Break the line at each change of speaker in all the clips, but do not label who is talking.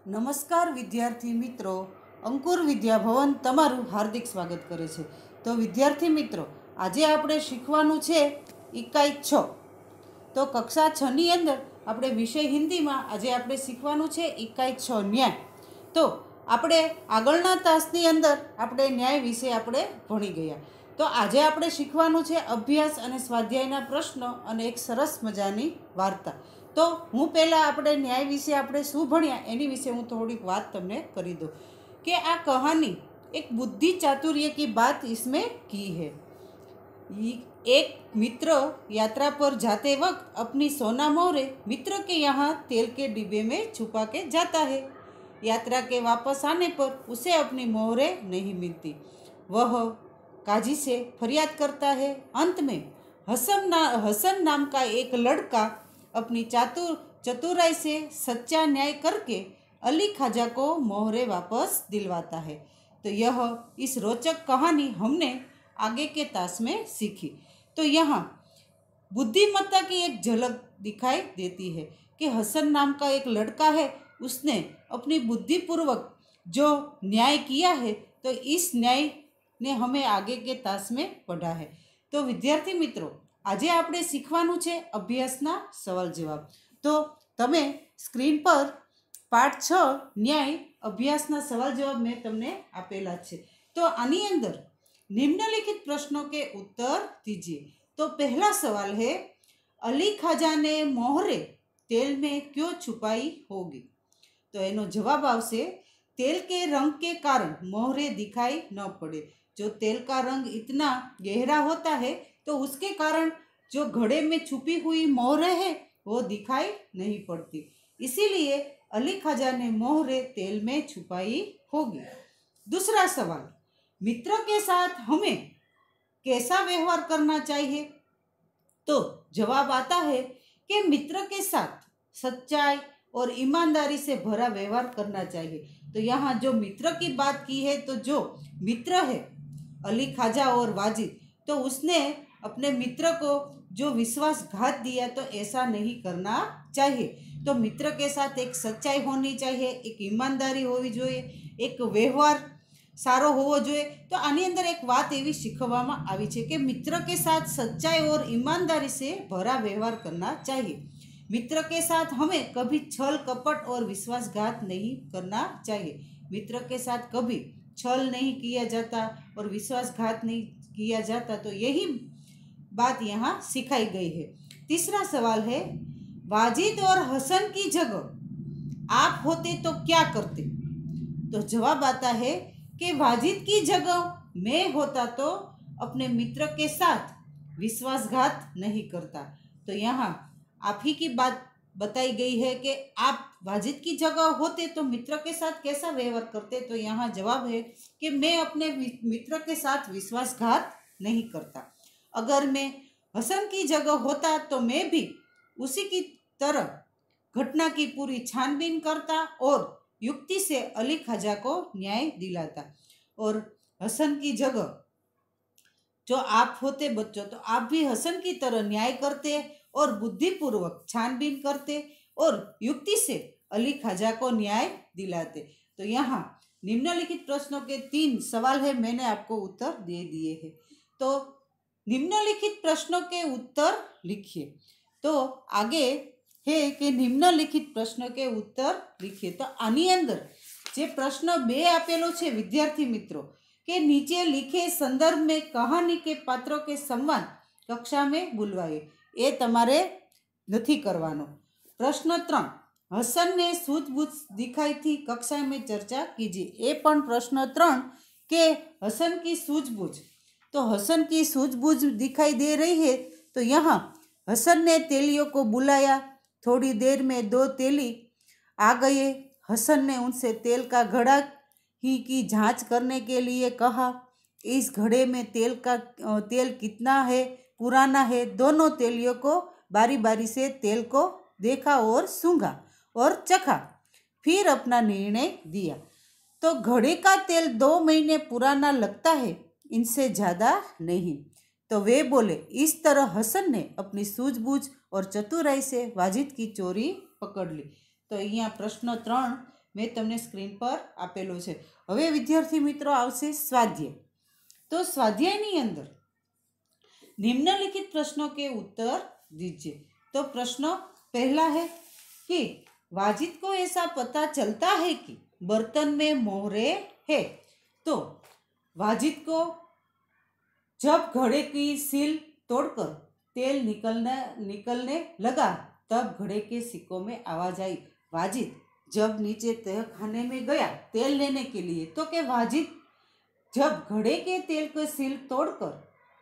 નમસ્કાર વિદ્યાર્થી મિત્રો, અંકુર વિદ્યાભવન તમારું હાર્દિક સ્વાગત કરે છે। તો વિદ્યાર્થી મિત્રો, આજે આપણે શીખવાનું છે ઇકાઈ 6। તો કક્ષા 6ની અંદર આપણે વિષય હિન્દીમાં આજે આપણે શીખવાનું છે ઇકાઈ 6 ન્યાય। તો આપણે આગળના તાસની અંદર આપણે ન્યાય વિશે આપણે ભણી ગયા। તો આજે આપણે શીખવાનું છે અભ્યાસ અને સ્વાધ્યાયના પ્રશ્નો અને એક સરસ મજાની વાર્તા। तो हूँ पहला આપણે न्याय विषे આપણે શું ભણ્યા એની વિશે હું થોડીક વાત તમને કરી દઉં કે આ કહાની एक बुद्धि चातुर्य की बात इसमें की है। एक मित्र यात्रा पर जाते वक्त अपनी सोना मोहरे मित्र के यहाँ तेल के डिब्बे में छुपा के जाता है। यात्रा के वापस आने पर उसे अपनी मोहरे नहीं मिलती। वह काजी से फरियाद करता है। अंत में हसन नाम का एक लड़का अपनी चतुराई से सच्चा न्याय करके अली ख्वाजा को मोहरे वापस दिलवाता है। तो यह इस रोचक कहानी हमने आगे के तास में सीखी। तो यहाँ बुद्धिमत्ता की एक झलक दिखाई देती है कि हसन नाम का एक लड़का है, उसने अपनी बुद्धिपूर्वक जो न्याय किया है, तो इस न्याय ने हमें आगे के तास में पढ़ा है। तो विद्यार्थी मित्रों, આજે આપણે શીખવાનું છે અભ્યાસના સવાલ જવાબ। તો તમે સ્ક્રીન પર પાઠ 6 ન્યાય અભ્યાસના સવાલ જવાબ મેં તમને આપેલા છે। તો આની અંદર निम्नलिखित प्रश्नों के उत्तर दीजिए। तो पहला सवाल है, अली ख्वाजा ने मोहरे तेल में क्यों छुपाई होगी? तो एनो जवाब आवशे, तेल के रंग के कारण मोहरे दिखाई न पड़े। जो तेल का रंग इतना गहरा होता है तो उसके कारण जो घड़े में छुपी हुई मोहरे है वो दिखाई नहीं पड़ती, इसीलिए अली ख्वाजा ने मोहरे तेल में छुपाई होगी। दूसरा सवाल, मित्र के साथ हमें कैसा व्यवहार करना चाहिए? तो जवाब आता है कि मित्र के साथ सच्चाई और ईमानदारी से भरा व्यवहार करना चाहिए। तो यहाँ जो मित्र की बात की है, तो जो मित्र है अली ख्वाजा और वाजिद, तो उसने अपने मित्र को जो विश्वासघात दिया, तो ऐसा नहीं करना चाहिए। तो मित्र के साथ एक सच्चाई होनी चाहिए, एक ईमानदारी होवी જોઈએ, एक व्यवहार सारो होवो જોઈએ। तो आनी अंदर एक बात एवी शीखवामां आवी छे कि मित्र के साथ सच्चाई और ईमानदारी से भरा व्यवहार करना चाहिए। मित्र के साथ हमें कभी छल कपट और विश्वासघात नहीं करना चाहिए। मित्र के साथ कभी छल नहीं किया जाता और विश्वासघात नहीं किया जाता। तो यही बात यहाँ सिखाई गई है। तीसरा सवाल है, वाजिद और हसन की जगह आप होते तो क्या करते? तो जवाब आता है कि वाजिद की जगह मैं होता तो अपने मित्र के साथ विश्वासघात नहीं करता। तो यहाँ आप ही की बात बताई गई है कि आप वाजिद की जगह होते तो मित्र के साथ कैसा व्यवहार करते। तो यहाँ जवाब है कि मैं अपने मित्र के साथ विश्वासघात नहीं करता। अगर मैं हसन की जगह होता तो मैं भी उसी की तरह घटना की पूरी छानबीन करता और युक्ति से अली ख्वाजा को न्याय दिलाता। और हसन की जगह जो आप होते बच्चों, तो आप भी हसन की तरह न्याय करते और बुद्धिपूर्वक छानबीन करते और युक्ति से अली ख्वाजा को न्याय दिलाते। तो यहाँ निम्नलिखित प्रश्नों के 3 सवाल है, मैंने आपको उत्तर दे दिए हैं। तो निम्नलिखित प्रश्नों के उत्तर लिखिए। तो आगे है कि निम्नलिखित प्रश्नों के उत्तर लिखिए। तो आनी अंदर जे प्रश्न 2 आपेलो छे विद्यार्थी मित्रों के नीचे लिखे संदर्भ में कहानी के पात्रों के संवाद कक्षा में बुलवाए, ए तमारे नहीं करवानो। प्रश्न 3, हसन ने सूझबूझ दिखाई थी, कक्षा में चर्चा कीजिए। ए पण प्रश्न 3 के हसन की सूझबूझ, तो हसन की सूझबूझ दिखाई दे रही है। तो यहाँ हसन ने तेलियों को बुलाया, थोड़ी देर में 2 तेली आ गए। हसन ने उनसे तेल का घड़ा ही की जांच करने के लिए कहा। इस घड़े में तेल कितना है, पुराना है? दोनों तेलियों को बारी बारी से तेल को देखा और सूंघा और चखा, फिर अपना निर्णय दिया। तो घड़े का तेल 2 महीने पुराना लगता है, इनसे ज़्यादा नहीं। तो वे बोले। इस तरह हसन ने अपनी सूझबूझ और चतुराई से वाजिद की चोरी पकड़ ली। तो अहींया प्रश्न 3 મેં તમને સ્ક્રીન પર આપેલો છે। હવે વિદ્યાર્થી મિત્રો આવશે સ્વાધ્યાય। તો સ્વાધ્યાયની અંદર निम्नलिखित प्रश्नों के उत्तर दीजिए। तो प्रश्न पहला है कि वाजिद को ऐसा पता चलता है कि बर्तन में मोहरे है। तो वाजिद को जब घड़े की सील तोड़कर तेल निकलने लगा तब घड़े के सिक्कों में आवाज आई। वाजिद जब नीचे तहखाने में गया तेल लेने के लिए तो के वाजिद जब घड़े के तेल को सील तोड़कर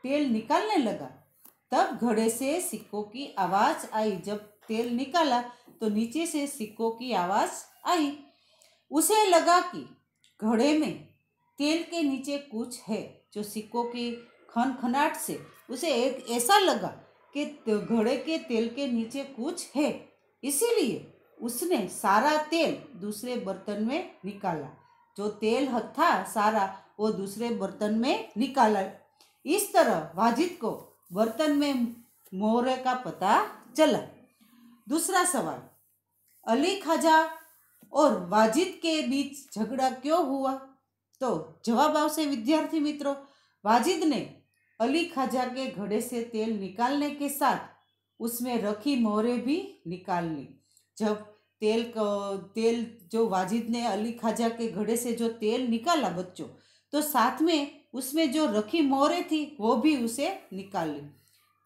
तेल निकालने लगा तब घड़े से सिक्कों की आवाज आई। जब तेल निकाला तो नीचे से सिक्कों की आवाज आई। उसे लगा कि घड़े में तेल के नीचे कुछ है। जो सिक्कों की खनखनाट से उसे एक ऐसा लगा कि घड़े के तेल के नीचे कुछ है, इसीलिए उसने सारा तेल दूसरे बर्तन में निकाला। जो तेल था सारा वो दूसरे बर्तन में निकाला। इस तरह वाजिद को बर्तन में मोहरे का पता चला। दूसरा सवाल, अली ख्वाजा और वाजिद के बीच झगड़ा क्यों हुआ? तो जवाब आवશે विद्यार्थी मित्रों, वाजिद ने अली ख्वाजा के घड़े से तेल निकालने के साथ उसमें रखी मोहरे भी निकाल ली। जब तेल जो वाजिद ने अली ख्वाजा के घड़े से जो तेल निकाला बच्चों, तो साथ में उसमें जो रखी मोहरे थी वो भी उसे निकाल ली।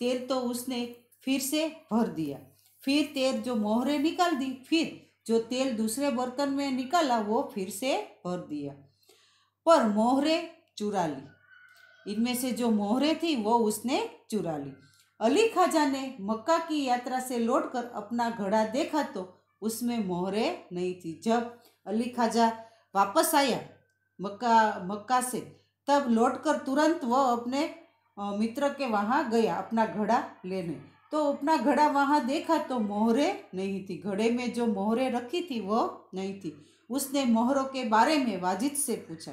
तेल तो उसने फिर से भर दिया, फिर तेल जो मोहरे निकाल दी, फिर जो तेल दूसरे बर्तन में निकाला वो फिर से भर दिया, पर मोहरे चुरा ली। इनमें से जो मोहरे थी वो उसने चुरा ली। अली ख्वाजा ने मक्का की यात्रा से लौटकर अपना घड़ा देखा तो उसमें मोहरे नहीं थी। जब अली ख्वाजा वापस आया मक्का से, तब लौटकर तुरंत वह अपने मित्र के वहाँ गया अपना घड़ा लेने। तो अपना घड़ा वहाँ देखा तो मोहरे नहीं थी। घड़े में जो मोहरे रखी थी वो नहीं थी। उसने मोहरों के बारे में वाजिद से पूछा।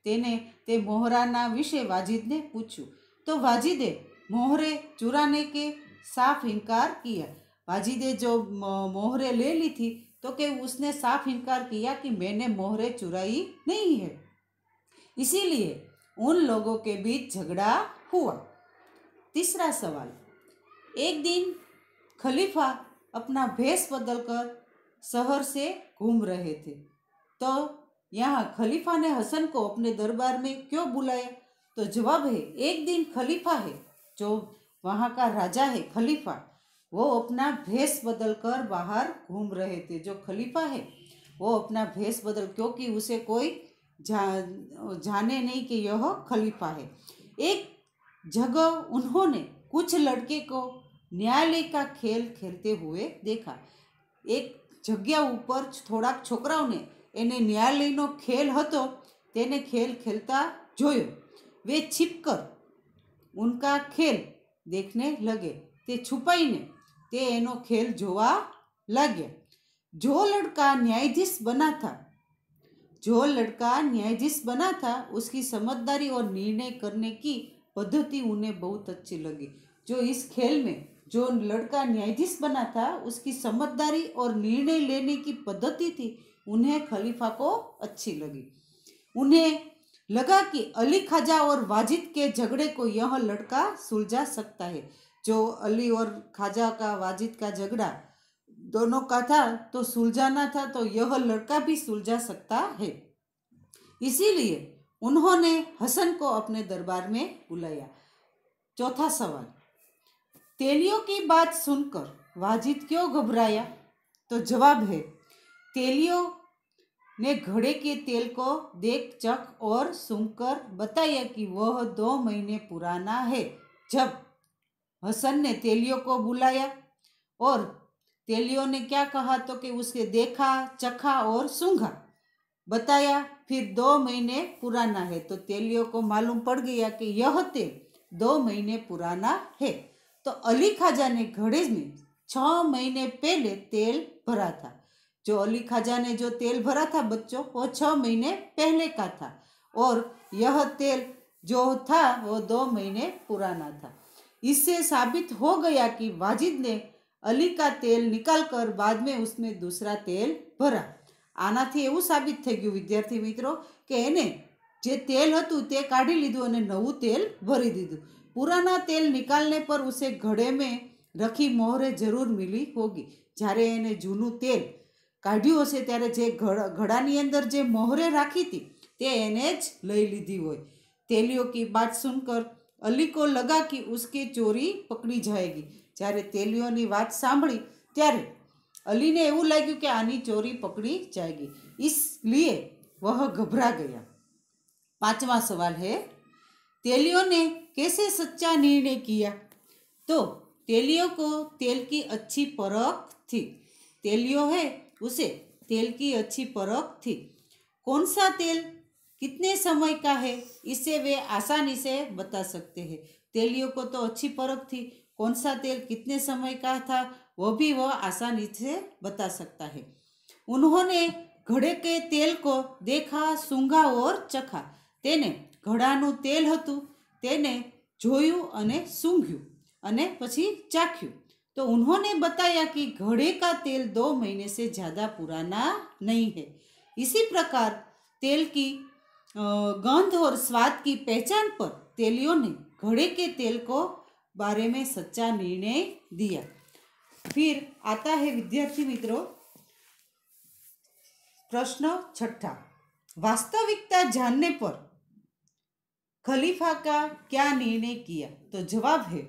ते मोहराना विषय वाजिद ने पूछू तो वाजिदे मोहरे चुराने के साफ इनकार किया। वाजिदे जो मोहरे ले ली थी तो कि उसने साफ इनकार किया कि मैंने मोहरे चुराई नहीं है। इसीलिए उन लोगों के बीच झगड़ा हुआ। तीसरा सवाल, एक दिन खलीफा अपना भेष बदलकर शहर से घूम रहे थे। तो यहाँ खलीफा ने हसन को अपने दरबार में क्यों बुलाया? तो जवाब है, एक दिन खलीफा है जो वहाँ का राजा है खलीफा, वो अपना भेष बदलकर बाहर घूम रहे थे। जो खलीफा है वो अपना भेष क्योंकि उसे कोई जाने नहीं कि यह खलीफा है। एक जगह उन्होंने कुछ लड़के को न्यायालय का खेल खेलते हुए देखा। एक जगह ऊपर थोड़ा छोकराओं ने एने न्यायालयનો खेल હતો તેને खेल खेलता જોયો। वे छिपकर उनका खेल देखने लगे। ते छुपाईने ते एनो खेल जोवा लाग्या। जो लड़का न्यायाधीश बना था उसकी समझदारी और निर्णय करने की पद्धति उन्हें बहुत अच्छी लगी। जो इस खेल में जो लड़का न्यायाधीश बना था उसकी समझदारी और निर्णय लेने की पद्धति थी, उन्हें खलीफा को अच्छी लगी। उन्हें लगा कि अली ख्वाजा और वाजिद के झगड़े को यह लड़का सुलझा सकता है। जो अली और ख्वाजा का वाजिद का झगड़ा दोनों का था तो सुलझाना था, तो यह लड़का भी सुलझा सकता है। इसीलिए उन्होंने हसन को अपने दरबार में बुलाया। चौथा सवाल, तेलियों की बात सुनकर वाजिद क्यों घबराया? तो जवाब है, तेलियों ने घड़े के तेल को देख चख और सूंघकर बताया कि वह 2 महीने पुराना है। जब हसन ने तेलियों को बुलाया और तेलियों ने क्या कहा तो कि उसके देखा, चखा और सूंघा, बताया फिर 2 महीने पुराना है। तो तेलियों को मालूम पड़ गया कि यह तेल 2 महीने पुराना है। तो अली ख्वाजा ने घड़े में 6 महीने पहले तेल भरा था। जो अली ख्वाजा ने जो तेल भरा था बच्चों, वो 6 महीने पहले का था और यह तेल जो था वो 2 महीने पुराना था। इससे साबित हो गया कि वाजिद ने अली का तेल निकालकर बाद में उसमें दूसरा तेल भरा। આનાથી એવું સાબિત થઈ ગયું વિદ્યાર્થી મિત્રો કે એને જે તેલ હતું તે કાઢી લીધું અને નવું તેલ ભરી દીધું. પુરાના તેલ નિકાલને પર ઉસે ઘડે મેં રખી મોહરે જરૂર મિલી હોગી. જ્યારે એને જૂનું તેલ કાઢ્યું હશે ત્યારે જે ઘડાની અંદર જે મોહરે રાખી હતી તે એને જ લઈ લીધી હોય. તેલિયો કી બાત સુનકર અલી કો લગા કે ઉસકી ચોરી પકડી જાયગી. જ્યારે તેલિયોની વાત સાંભળી ત્યારે અલીને એવું લાગ્યું કે આની ચોરી પકડી જાયગી. इसलिए वह घबरा गया. 5वां सवाल है, तेलियों ने कैसे सच्चा निर्णय किया? तो तेलियों को तेल की अच्छी परख थी. तेलियो है उसे तेल की अच्छी परख थी. कौन सा तेल कितने समय का है इसे वे आसानी से बता सकते हैं. तेलियों को तो अच्छी परख थी, कौन सा तेल कितने समय का था वो भी वह आसानी से बता सकता है. उन्होंने घड़े के तेल को देखा, सूंघा और चखा. તેને ઘડાનું તેલ હતું તેને જોયું અને સૂંઘ્યું અને પછી ચાખ્યું. तो उन्होंने बताया कि घड़े का तेल 2 महीने से ज़्यादा पुराना नहीं है. इसी प्रकार तेल की गंध और स्वाद की पहचान पर तेलियों ने घड़े के तेल को बारे में सच्चा निर्णय दिया. फिर आता है विद्यार्थी मित्रों प्रश्न 6. वास्तविकता जानने पर खलीफा का क्या निर्णय किया? तो जवाब है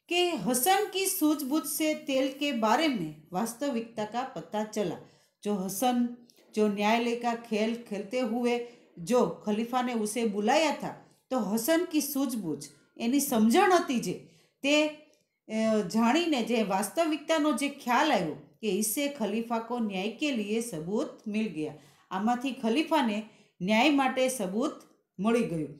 कि हसन की सूझबूझ से तेल के बारे में वास्तविकता का पता चला. जो हसन जो न्यायालय का खेल खेलते हुए जो खलीफा ने उसे बुलाया था तो हसन की सूझबूझ એની સમજણ હતી જે તે જાણીને જે વાસ્તવિકતાનો જે ખ્યાલ આવ્યો કે इससे खलीफा को न्याय के लिए सबूत मिल गया. આમાંથી ખલીફાને ન્યાય માટે सबूत મળી ગયું.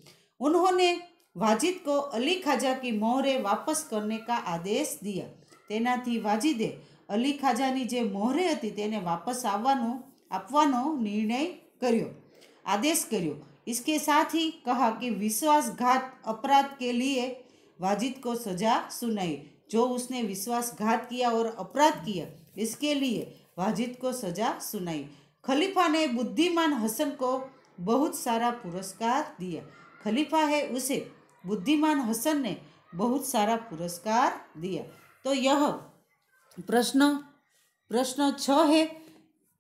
उन्होंने वाजिद को अली ख्वाजा की मोहरे वापस करने का आदेश दिया. તેનાથી વાજિદે અલી ખાજાની જે મોહરે હતી તેને વાપસ આપવાનો निर्णय કર્યો, आदेश કર્યો. इसके साथ ही कहा कि विश्वासघात अपराध के लिए वाजिद को सजा सुनाई. जो उसने विश्वासघात किया और अपराध किया इसके लिए वाजिद को सजा सुनाई. खलीफा ने बुद्धिमान हसन को बहुत सारा पुरस्कार दिया. खलीफा है उसे बुद्धिमान हसन ने बहुत सारा पुरस्कार दिया. तो यह प्रश्न 6 है,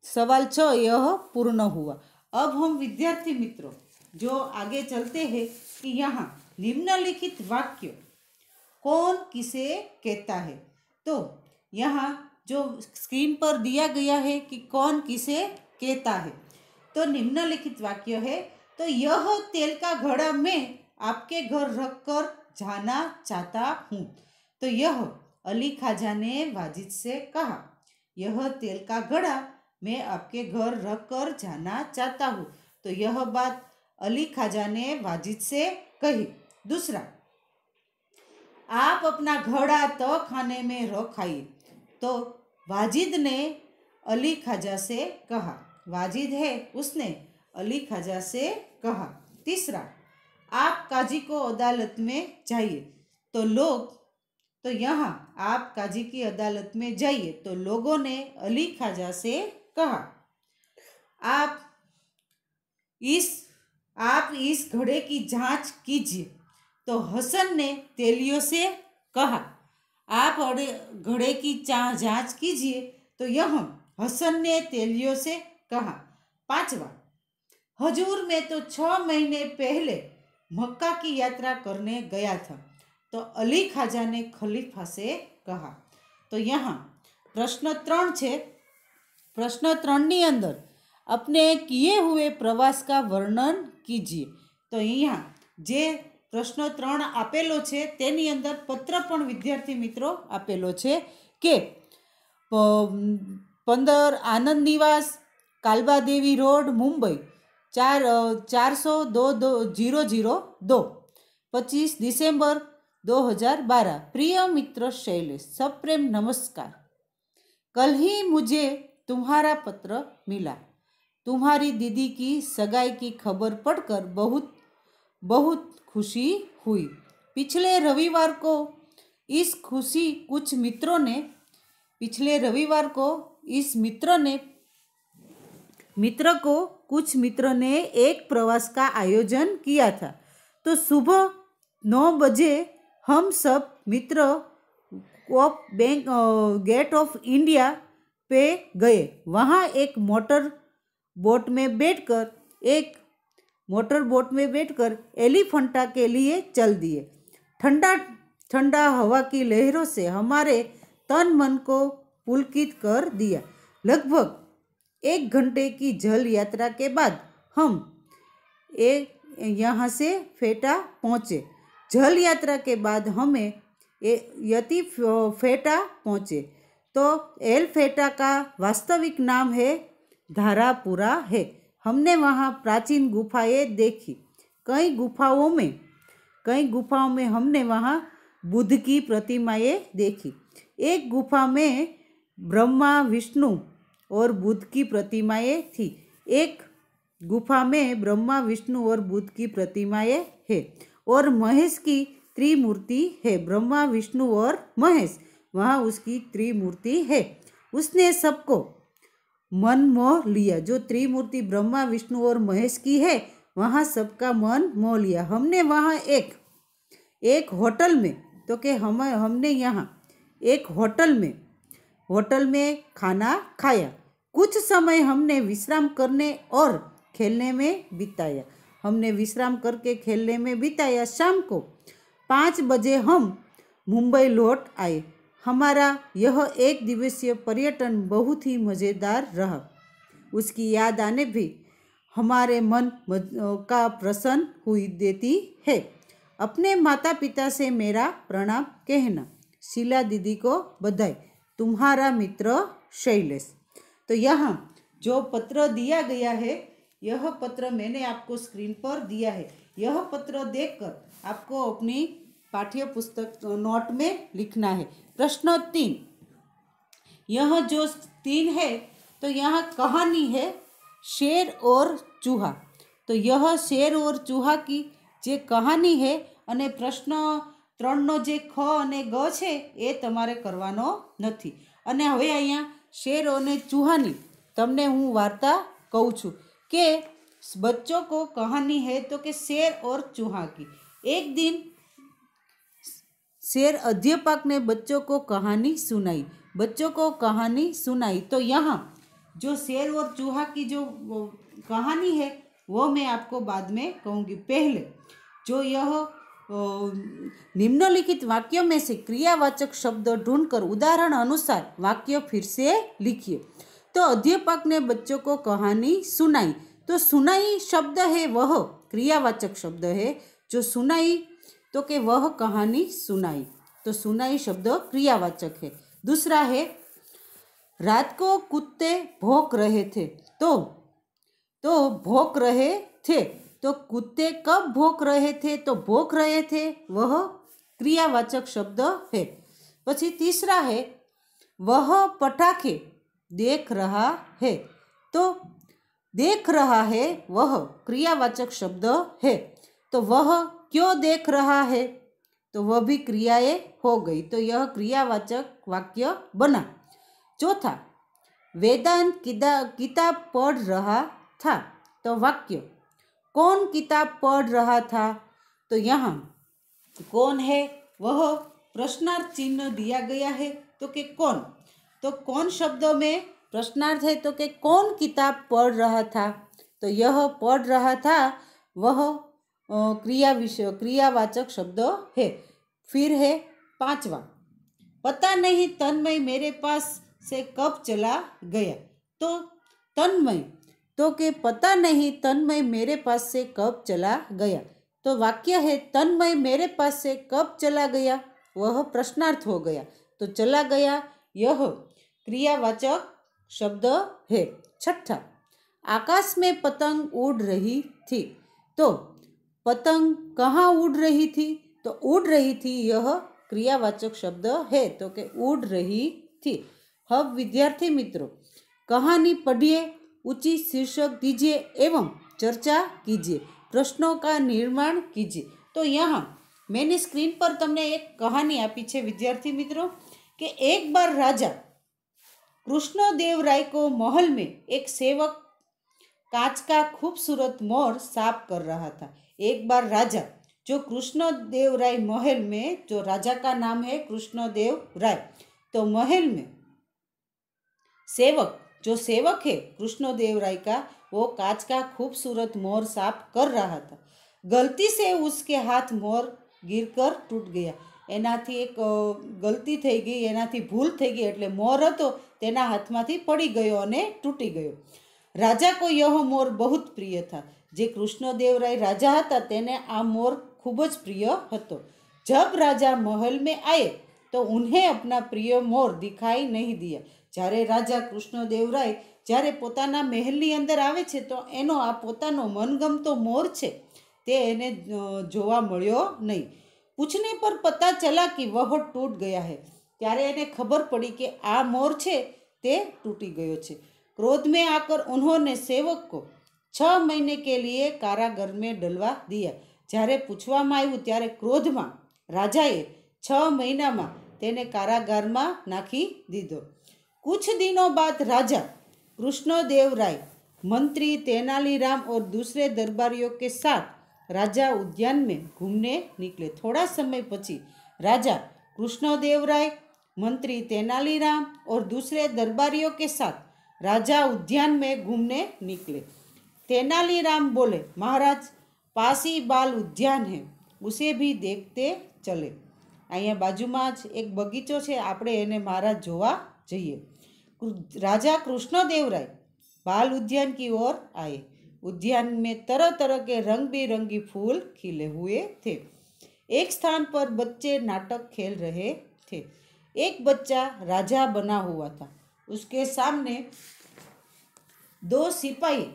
सवाल 6 यह पूर्ण हुआ. अब हम विद्यार्थी मित्रों जो आगे चलते हैं कि यहाँ निम्नलिखित वाक्य कौन किसे कहता है. तो यहाँ जो स्क्रीन पर दिया गया है कि कौन किसे कहता है. तो निम्नलिखित वाक्य है, तो यह तेल का घड़ा मैं आपके घर रख कर जाना चाहता हूँ. तो यह अली ख्वाजा ने वाजिद से कहा. यह तेल का घड़ा मैं आपके घर रख कर जाना चाहता हूँ. तो यह बात अली ख्वाजा ने वाजिद से कही. दूसरा, आप अपना घड़ा तो खाने में रखाइए. तो वाजिद ने अली ख्वाजा से कहा. वाजिद है उसने अली ख्वाजा से कहा. तीसरा, आप काजी को अदालत में जाइए. तो यहाँ आप काजी की अदालत में जाइए. तो लोगों ने अली ख्वाजा से कहा. आप इस घड़े की जांच कीजिए. तो हसन ने तेलियों से कहा. आप घड़े की जांच कीजिए. तो यह हसन ने तेलियों से कहा. 5वां, हजूर मैं तो 6 महीने पहले मक्का की यात्रा करने गया था. तो अली ख्वाजा ने खलीफा से कहा. तो यहाँ प्रश्न 3 છે. प्रश्न 3ની અંદર अपने किए हुए प्रवास का वर्णन कीजिए. तो यहाँ જે પ્રશ્ન 3 આપેલો છે તેની અંદર પત્ર પણ વિદ્યાર્થી મિત્રો આપેલો છે કે 15 આનંદ નિવાસ, કાલબાદેવી રોડ, મુંબઈ 400-2002, 25 दिसंबर 2012. प्रिय मित्र शैलेश, सप्रेम नमस्कार. कल ही मुझे तुम्हारा पत्र मिला. तुम्हारी दीदी की सगाई की खबर पढ़कर बहुत बहुत खुशी हुई. पिछले रविवार को इस मित्र ने मित्र को कुछ मित्र ने एक प्रवास का आयोजन किया था। तो सुबह 9 बजे हम सब मित्र बैंक गेट ऑफ इंडिया पे गए। वहाँ एक मोटर बोट में बैठकर एलिफेंटा के लिए चल दिए। ठंडा ठंडा हवा की लहरों से हमारे तन मन को पुलकित कर दिया। लगभग 1 घंटे की जल यात्रा के बाद हम यहाँ से फेटा पहुँचे। जल यात्रा के बाद हमें यति फेटा पहुँचे। तो एल फेटा का वास्तविक नाम है धारापुरा है। हमने वहाँ प्राचीन गुफाएं देखी। कई गुफाओं में हमने वहाँ बुद्ध की प्रतिमाएं देखी। एक गुफा में ब्रह्मा, विष्णु और बुद्ध की प्रतिमाएं थी। एक गुफा में ब्रह्मा, विष्णु और बुद्ध की प्रतिमाएं है और महेश की त्रिमूर्ति है। ब्रह्मा, विष्णु और महेश, वहाँ उसकी त्रिमूर्ति है। उसने सबको मन मोह लिया। जो त्रिमूर्ति ब्रह्मा, विष्णु और महेश की है, वहाँ सबका मन मोह लिया। हमने वहाँ एक होटल में तो कि हमने यहाँ एक होटल में खाना खाया। कुछ समय हमने विश्राम करने और खेलने में बिताया। शाम को 5 बजे हम मुंबई लौट आए। हमारा यह 1 दिवसीय पर्यटन बहुत ही मज़ेदार रहा। उसकी याद आने भी हमारे मन का प्रसन्न हुई देती है। अपने माता पिता से मेरा प्रणाम कहना। शीला दीदी को बधाई। तुम्हारा मित्र शैलेश। तो यहाँ जो पत्र दिया गया है, यह पत्र मैंने आपको स्क्रीन पर दिया है। यह पत्र देखकर आपको अपनी पाठ्य पुस्तक नोट में लिखना है। प्रश्न 3, यह जो 3 है तो यहाँ कहानी है शेर और चूहा। तो यह शेर और चूहा की जे कहानी है અને પ્રશ્ન 3નો જે ખ અને ગ છે એ તમારે કરવાનો નથી। અને હવે અહીંયા શેર અને ચૂહાની તમને હું વાર્તા કહું છું કે बच्चों को कहानी है तो कि शेर और चूहा की। एक दिन शेर अध्यापक ने बच्चों को कहानी सुनाई। तो यहाँ जो शेर और चूहा की जो कहानी है वो मैं आपको बाद में कहूँगी। पहले जो यह निम्नलिखित वाक्यों में से क्रियावाचक शब्द ढूंढकर उदाहरण अनुसार वाक्य फिर से लिखिए। तो अध्यापक ने बच्चों को कहानी सुनाई। तो सुनाई शब्द है वह क्रियावाचक शब्द है। जो सुनाई तो कि वह कहानी सुनाई। तो सुनाई शब्द क्रियावाचक है। दूसरा है रात को कुत्ते भौंक रहे थे। तो भौंक रहे थे तो कुत्ते कब भौंक रहे थे? तो भौंक रहे थे वह क्रियावाचक शब्द है। પછી तीसरा है वह पटाखे देख रहा है। तो देख रहा है वह क्रियावाचक शब्द है। तो वह क्यों देख रहा है? तो वह भी क्रियाएं हो गई। तो यह क्रियावाचक वाक्य बना। चौथा वेदांत किताब पढ़ रहा था। तो वाक्य कौन किताब पढ़ रहा था? तो यहाँ कौन है वह प्रश्नार्थ चिन्ह दिया गया है। तो कि कौन, तो कौन शब्द में प्रश्नार्थ है तो कि कौन किताब पढ़ रहा था। तो यह पढ़ रहा था वह क्रियावाचक शब्द है। फिर है 5वां पता नहीं तन्मय मेरे पास से कब चला गया। तो तन्मय तो कि पता नहीं तन्मय मेरे पास से कब चला गया। तो वाक्य है तन्मय मेरे पास से कब चला गया, वह प्रश्नार्थ हो गया। तो चला गया यह क्रियावाचक शब्द है। छठा आकाश में पतंग उड़ रही थी। तो पतंग कहाँ उड़ रही थी? तो उड़ रही थी यह क्रियावाचक शब्द है। तो कि उड़ रही थी। अब विद्यार्थी मित्रों कहानी पढ़िए, उचित शीर्षक दीजिए एवं चर्चा कीजिए, प्रश्नों का निर्माण कीजिए। तो यहाँ मैंने स्क्रीन पर तमने एक कहानी आपी है विद्यार्थी मित्रों कि एक बार राजा कृष्णदेव राय को महल में एक सेवक कांच का खूबसूरत मोर साफ कर रहा था। एक बार राजा जो कृष्णदेव राय महल में, जो राजा का नाम है कृष्णदेव राय, तो महल में सेवक, जो सेवक है कृष्णदेव राय का, वो कांच का खूबसूरत मोर साफ कर रहा था। गलती से उसके हाथ मोर गिरकर टूट गया। એનાથી એક ગલતી થઈ ગઈ, એનાથી ભૂલ થઈ ગઈ, એટલે મોર હતો તેના હાથમાંથી પડી ગયો અને તૂટી ગયો। રાજા को यह मोर बहुत प्रिय था। જે કૃષ્ણદેવ રાય રાજા હતા તેને આ મોર ખૂબ જ પ્રિય હતો। जब राजा महल में आए तो उन्हें अपना प्रिय मोर दिखाई नहीं दिया। જ્યારે રાજા કૃષ્ણદેવ રાય જ્યારે પોતાના મહેલની અંદર આવે છે તો એનો આ પોતાનો મનગમતો મોર છે તે એને જોવા મળ્યો નહીં। पूछने पर पता चला कि वह टूट गया है। ત્યારે એને ખબર પડી કે આ મોર છે તે તૂટી ગયો છે। क्रोध में आकर उन्होंने सेवक को 6 महीने के लिए कारागार में डलवा दिया। જ્યારે પૂછવામાં આવ્યું ત્યારે ક્રોધમાં રાજાએ 6 મહિનામાં તેને કારાગારમાં નાખી દીધો। कुछ दिनों बाद राजा कृष्णदेव राय मंत्री तेनालीराम और दूसरे दरबारियों के साथ राजा उद्यान में घूमने निकले। थोड़ा समय पची राजा कृष्णदेव राय मंत्री तेनालीराम और दूसरे दरबारियों के साथ राजा उद्यान में घूमने निकले। तेनालीराम बोले, महाराज पास ही बाल उद्यान है, उसे भी देखते चले। અહીંયા બાજુમાં જ એક બગીચો છે, આપણે એને महाराज જોવા જઈએ। राजा कृष्णदेव राय बाल उद्यान की ओर आए। उद्यान में तरह तरह के रंग बिरंगी फूल खिले हुए थे। एक स्थान पर बच्चे नाटक खेल रहे थे। एक बच्चा राजा बना हुआ था। उसके सामने 2 सिपाही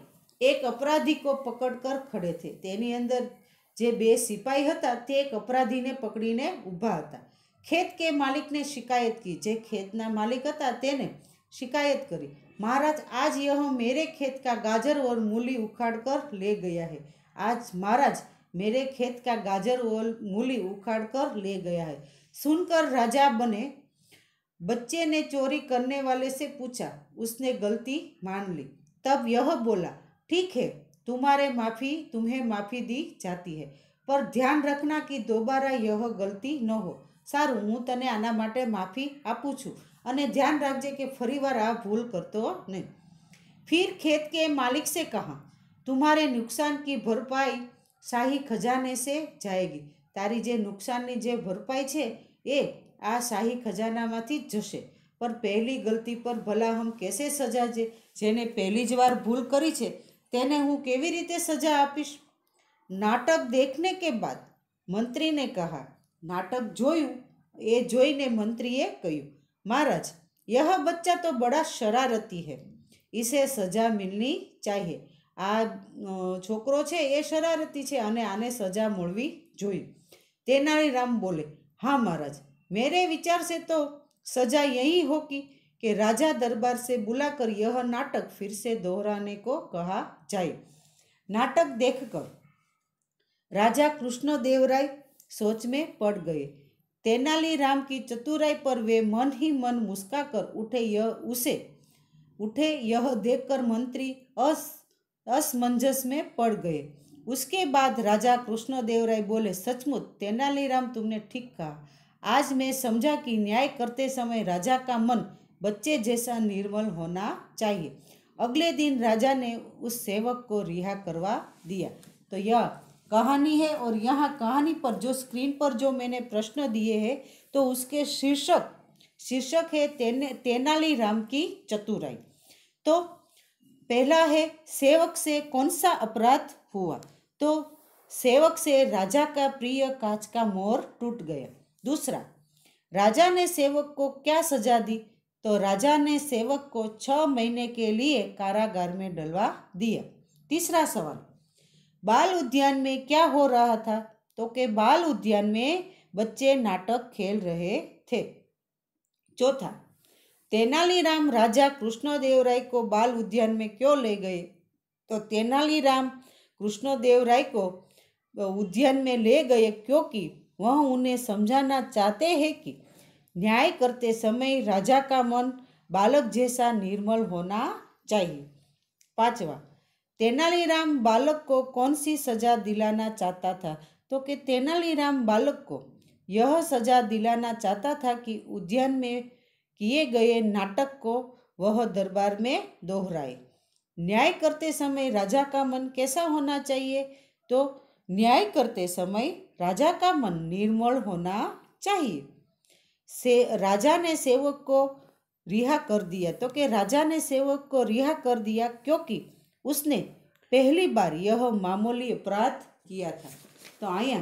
एक अपराधी को पकड़कर खड़े थे। तेनी अंदर जे 2 सिपाही हता ते एक अपराधी ने पकड़ीने ऊभा हता। खेत के मालिक ने शिकायत की। जे खेतना मालिक हता तेने शिकायत करी, महाराज आज यह मेरे खेत का गाजर और मूली उखाड़ कर ले गया है। आज महाराज मेरे खेत का गाजर और मूली उखाड़ कर ले गया है। सुनकर राजा बने बच्चे ने चोरी करने वाले से पूछा। उसने गलती मान ली। तब यह बोला, ठीक है, तुम्हें माफ़ी दी जाती है, पर ध्यान रखना कि दोबारा यह गलती न हो। सारू, हूँ तने आना माटे माफ़ी आपू छूं અને ध्यान રાખજે કે ફરીવાર આ ભૂલ કરતો नहीं। फिर खेत के मालिक से कहा, तुम्हारे नुकसान की भरपाई शाही खजाने से जाएगी। तारी जे नुकसाननी जे भरपाई छे ए आ शाही खजानामांथी ज जशे। पर पहली गलती पर भला हम कैसे सजा जे? जेने पहली ज वार भूल करी छे तेने हूँ केवी रीते सजा आपीश? नाटक देखने के बाद मंत्री ने कहा। नाटक जोयुं ए जोईने मंत्रीए कह्युं, महाराज यह बच्चा तो बड़ा शरारती है, इसे सजा मिलनी चाहिए। आ छोकरो छे ए शरारती छे अने आने सजा मळवी जोईए। तेनालीराम बोले, हाँ महाराज, मेरे विचार से तो सजा यही होगी कि राजा दरबार से बुलाकर यह नाटक फिर से दोहराने को कहा जाए। नाटक देखकर राजा कृष्णदेव राय सोच में पड़ गए। तेनालीराम की चतुराई पर वे मन ही मन मुस्काकर उठे। यह देखकर मंत्री असमंजस में पड़ गए। उसके बाद राजा कृष्णदेव राय बोले, सचमुच तेनालीराम तुमने ठीक कहा। आज मैं समझा कि न्याय करते समय राजा का मन बच्चे जैसा निर्मल होना चाहिए। अगले दिन राजा ने उस सेवक को रिहा करवा दिया। तो यह कहानी है और यहाँ कहानी पर जो स्क्रीन पर जो मैंने प्रश्न दिए हैं तो उसके शीर्षक है तेनालीराम की चतुराई। तो पहला है सेवक से कौन सा अपराध हुआ? तो सेवक से राजा का प्रिय कांच का मोर टूट गया। दूसरा, राजा ने सेवक को क्या सजा दी? तो राजा ने सेवक को 6 महीने के लिए कारागार में डलवा दिया। तीसरा सवाल, बाल उद्यान में क्या हो रहा था? तो के बाल उद्यान में बच्चे नाटक खेल रहे थे। चौथा, तेनालीराम राजा कृष्णदेव राय को बाल उद्यान में क्यों ले गए? तो तेनालीराम कृष्णदेव राय को उद्यान में ले गए क्योंकि वह उन्हें समझाना चाहते हैं कि न्याय करते समय राजा का मन बालक जैसा निर्मल होना चाहिए। पांचवा, तेनालीराम बालक को कौन सी सजा दिलाना चाहता था? तो कि तेनालीराम बालक को यह सजा दिलाना चाहता था कि उद्यान में किए गए नाटक को वह दरबार में दोहराए। न्याय करते समय राजा का मन कैसा होना चाहिए? तो न्याय करते समय राजा का मन निर्मल होना चाहिए। राजा ने सेवक को रिहा कर दिया। तो कि राजा ने सेवक को रिहा कर दिया क्योंकि उसने पहली बार यह मामूली अपराध किया था। तो अहींया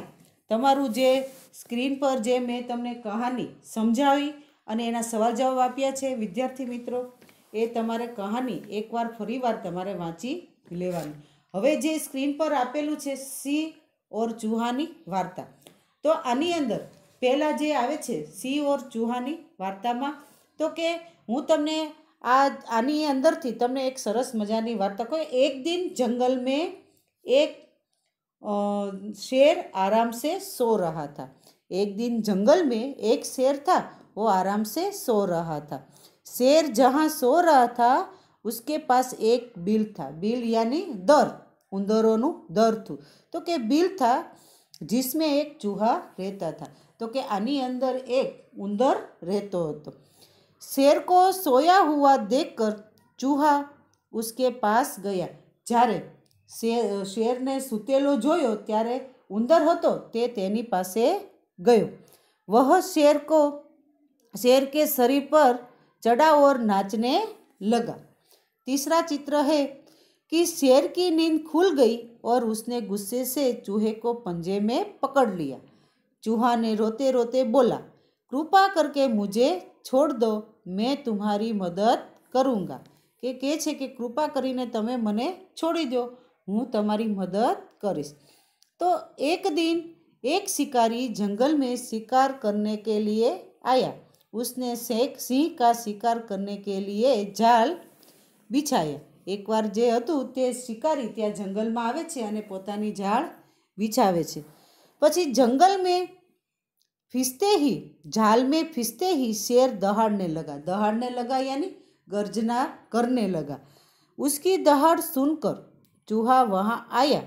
तमारुं जे स्क्रीन पर जे मैं तमने कहानी समझावी अने एना सवाल जवाब आप्या छे विद्यार्थी मित्रों, ए तमारे कहानी एकवार फरीवार तमारे वाँची लेवानी। हवे जे स्क्रीन पर आपेलुं छे सिंह और चूहानी वार्ता, तो आनी अंदर पहला जे आवे छे सिंह और चूहानी वार्तामां तो के हूँ तमने आनी अंदरथी तमने एक सरस मजानी वार्ता कहूं। एक दिन जंगल में एक शेर आराम से सो रहा था। एक दिन जंगल में एक शेर था, वो आराम से सो रहा था। शेर जहाँ सो रहा था उसके पास एक बिल था। बिल यानी दर, उंदरोनु दर थू। तो के बिल था जिसमें एक चूहा रहता था। तो के आनी अंदर एक उंदर रहतो હતો। शेर को सोया हुआ देखकर चूहा उसके पास गया। જ્યારે शेरने सूतेलो जोयो त्यारे उंदर હતો તે તેની પાસે गयो। वह शेर के शरीर पर चढ़ा और नाचने लगा। तीसरा चित्र है कि शेर की नींद खुल गई और उसने गुस्से से चूहे को पंजे में पकड़ लिया। चूहा ने रोते रोते बोला, कृपा करके मुझे छोड़ दो, मैं तुम्हारी मदद करूँगा। के कहे छे कि कृपा करीने तमे मने छोड़ी दो, हूँ तमारी मदद करीश। तो एक दिन एक शिकारी जंगल में शिकार करने के लिए आया। उसने सिंह का शिकार करने के लिए जाल बिछाया। एक बार जे हतुं ते शिकारी त्या जंगल में आवे छे अने पोतानी जाल बिछावे छे। पछी जंगल में जाल में फिसते ही शेर दहाड़ने लगा यानी गर्जना करने लगा। उसकी दहाड़ सुनकर चूहा वहां आया।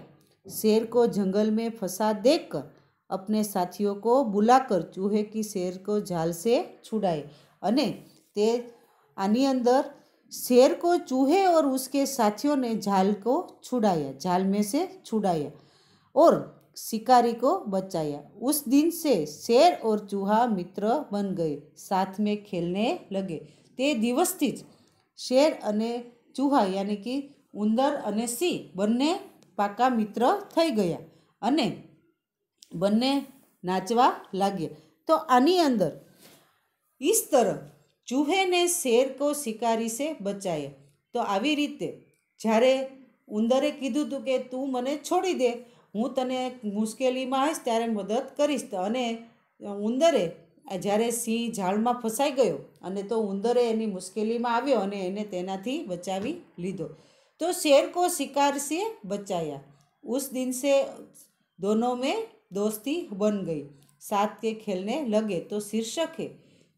शेर को जंगल में फंसा देखकर अपने साथियों को बुलाकर चूहे की शेर को जाल से छुड़ाए अने ते आनी अंदर शेर को चूहे और उसके साथियों ने जाल में से छुड़ाया और शिकारी को बचाया। उस दिन से शेर और चूहा मित्र बन गए, साथ में खेलने लगे। ते दिवसथी ज शेर अने चूहा यानी कि उंदर अने सिंह बंने पाका मित्र थई गया अने बंने नाचवा लाग्या। तो आनी अंदर इस तरह चूहे ने शेर को शिकारी से बचाया। तो आवी रीते જ્યારે उंदरे कीधुं હતું કે તું મને છોડી દે, હું તને મુશ્કેલીમાં આવીશ ત્યારે મદદ કરીશ, અને ઉંદરે જ્યારે સિંહ જાળમાં ફસાઈ ગયો અને તો ઉંદરે એની મુશ્કેલીમાં આવ્યો અને એને તેનાથી બચાવી લીધો। तो शेर को शिकार से बचाया। उस दिन से दोनों में दोस्ती बन गई, साथ के खेलने लगे। तो शीर्षक है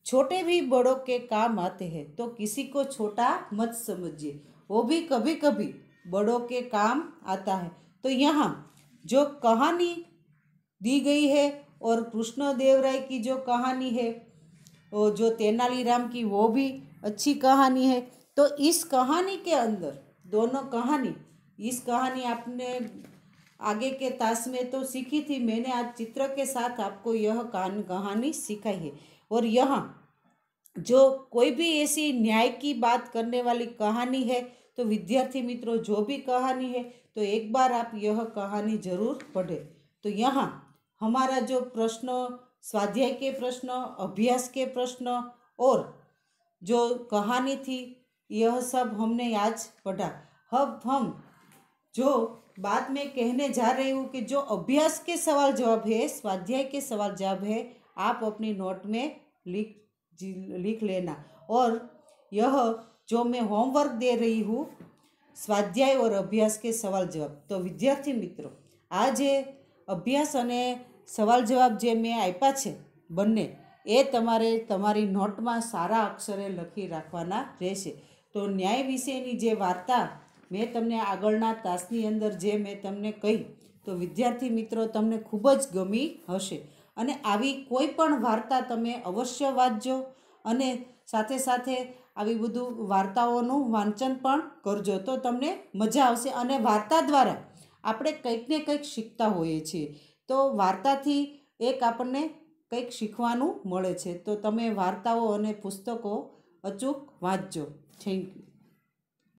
छोटे भी बड़ों के काम आते हैं, तो किसी को छोटा मत समझिए, वो भी कभी कभी बड़ों के काम आता है। तो यहाँ जो कहानी दी गई है और कृष्णदेव राय की जो कहानी है, वो जो तेनालीराम की, वो भी अच्छी कहानी है। तो इस कहानी के अंदर दोनों कहानी, इस कहानी आपने आगे के तास में तो सीखी थी, मैंने आज चित्र के साथ आपको यह कहानी सिखाई है। और यहाँ जो कोई भी ऐसी न्याय की बात करने वाली कहानी है, तो विद्यार्थी मित्रों जो भी कहानी है तो एक बार आप यह कहानी जरूर पढ़ें। तो यहाँ हमारा जो प्रश्न, स्वाध्याय के प्रश्न, अभ्यास के प्रश्न और जो कहानी थी, यह सब हमने आज पढ़ा। अब हम जो बात में कहने जा रही हूँ कि जो अभ्यास के सवाल जवाब है, स्वाध्याय के सवाल जवाब है, आप अपनी नोट में लिख लेना। और यह जो मैं होमवर्क दे रही हूँ, स्वाध्याय और अभ्यास के सवाल जवाब, तो विद्यार्थी मित्रों आज अभ्यास अने सवाल जवाब जे मैं आप्या छे बंने ए तमारे तमारी नोट में सारा अक्षरे लखी राखवाना रहेशे। तो न्याय विषयनी जे वार्ता મેં તમને આગળના તાસની અંદર જે મેં તમને કહી તો વિદ્યાર્થી મિત્રો તમને ખૂબ જ ગમી હશે. અને આવી કોઈ પણ વાર્તા તમે અવશ્ય વાંચજો અને સાથે સાથે આવી બધું વાર્તાઓનું વાંચન પણ કરજો તો તમને મજા આવશે. અને વાર્તા દ્વારા આપણે કંઈક ને કંઈક શીખતા હોઈએ છીએ. તો વાર્તાથી એક આપણને કંઈક શીખવાનું મળે છે. તો તમે વાર્તાઓ અને પુસ્તકો અચૂક વાંચજો. Thank you.